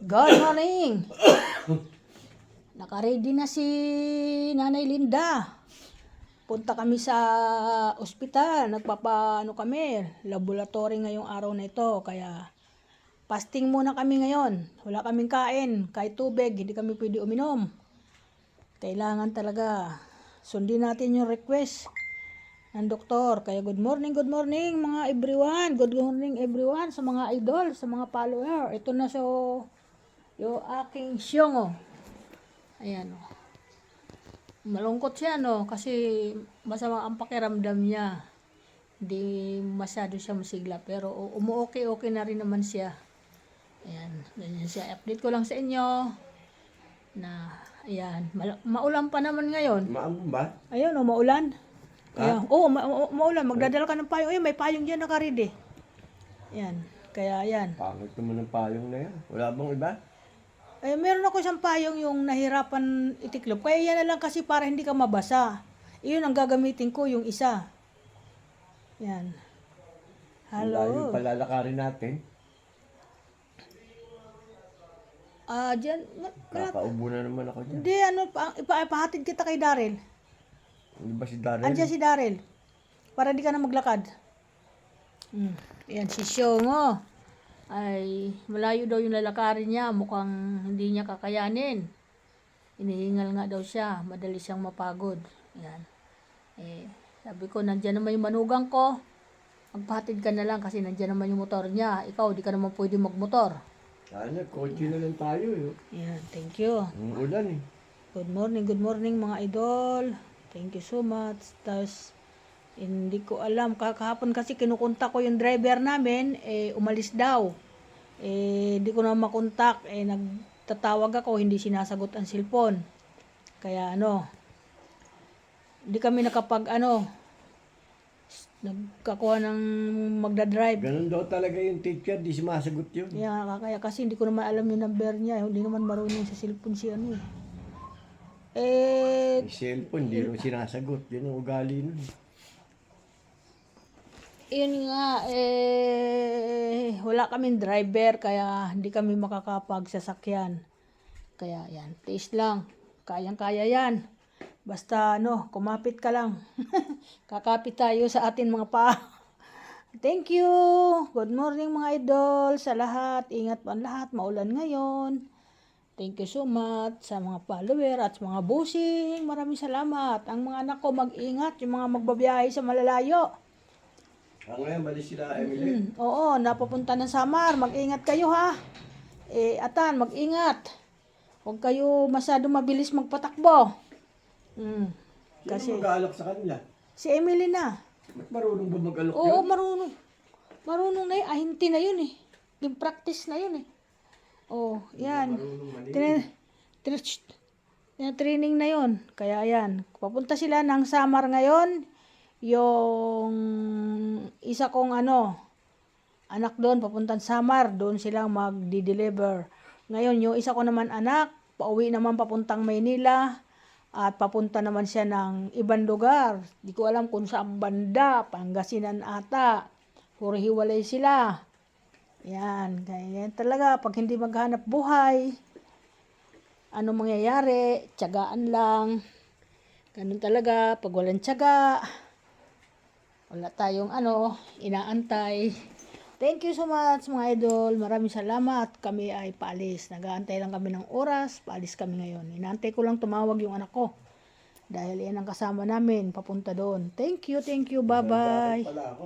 Good morning! Nakaready na si Nanay Linda. Punta kami sa ospital. Kami, laboratory ngayong araw na ito. Kaya fasting muna kami ngayon. Wala kaming kain. Kahit tubig, hindi kami pwede uminom. Kailangan talaga sundin natin yung request ng doktor. Kaya good morning mga everyone. Good morning everyone sa mga idol, sa mga follower. Ito na yung aking siyong, oh. Ayan, oh. Malungkot siya, no? Kasi masama ang pakiramdam niya. Hindi masyado siya masigla. Pero okay na rin naman siya. Ayan, ganyan siya. Update ko lang sa inyo na, ayan, maulan pa naman ngayon. Maambon ba? Ayun, oh, maulan. Kaya, Ha? maulan. Magdadala ka ng payong. Ayun, may payong dyan nakaredy. Ayan, kaya ayan. Pangit naman ng payong na yan. Wala bang iba? Eh, meron ako isang payong yung nahirapan itiklop. Kaya yan na lang kasi para hindi ka mabasa. Iyon ang gagamitin ko, yung isa. Yan. Layo Hello. palalakarin natin. Diyan. Kakaubo na naman ako dyan. Hindi, ipahatid kita kay Daryl. Hindi ba si Darren? Andiyan si Daryl. Para di ka na maglakad. Yan, si Shongo. Ay, malayo daw yung lalakarin niya. Mukhang hindi niya kakayanin. Inihingal nga daw siya. Madali siyang mapagod. Yan. Sabi ko, nandyan naman yung manugang ko. Magpahatid ka na lang kasi nandyan naman yung motor niya. Ikaw, di ka naman pwede magmotor. Sana, kotse na lang tayo eh. Yan, thank you. Ang ulan eh. Good morning mga idol. Thank you so much. Tapos, hindi ko alam. Kahapon kasi kinukontak ko yung driver namin. Umalis daw. Hindi ko na makontak. Nagtatawag ako. Hindi sinasagot ang cellphone. Kaya hindi kami nagkakuha ng magdadrive. Ganun daw talaga yung teacher, di sumasagot yun. Kaya kasi hindi ko naman alam yung number niya. Hindi naman marunong sa cellphone si Yung cellphone, di rin sinasagot. Yun ang ugali nun. Yun nga, wala kaming driver, kaya hindi kami makakapagsasakyan. Kaya yan, tiis lang. Kayang-kaya yan. Basta kumapit ka lang. Kakapit tayo sa atin mga pa. Thank you. Good morning mga idol sa lahat. Ingat po ang lahat. Maulan ngayon. Thank you so much sa mga follower at sa mga busing. Maraming salamat. Ang mga anak ko mag-ingat. Yung mga magbabiyahe sa malalayo. Ngayon, bali sila, Emily. Oo, napapunta ng Samar. Mag-ingat kayo ha. Atan, mag-ingat. Huwag kayo masyado mabilis magpatakbo. Kasi mag-aalok sa kanila. Si Emily na. Ba't marunong ba mag-alok Oo, yun? marunong. Marunong na yun. Ahinti na yun eh. Yung practice na yun eh. Oh, yan. Marunong mali. Training na yun. Kaya yan. Papunta sila ng Samar ngayon. Yung isa kong anak doon, papuntang Samar. Doon silang magdi-deliver. Ngayon, yung isa ko naman anak, pauwi naman papuntang Maynila. At papunta naman siya ng ibang lugar. Di ko alam kung saan banda. Pangasinan ata. Puro hiwalay sila. Yan. Ganyan talaga. Pag hindi maghanap buhay, ano mangyayari? Tiyagaan lang. Ganun talaga. Pag walang tiyaga, wala tayong inaantay. Thank you so much mga idol. Maraming salamat. Kami ay paalis. Nag-aantay lang kami ng oras. Paalis kami ngayon. Inaantay ko lang tumawag yung anak ko. Dahil yan ang kasama namin. Papunta doon. Thank you. Bye-bye. Pala ako.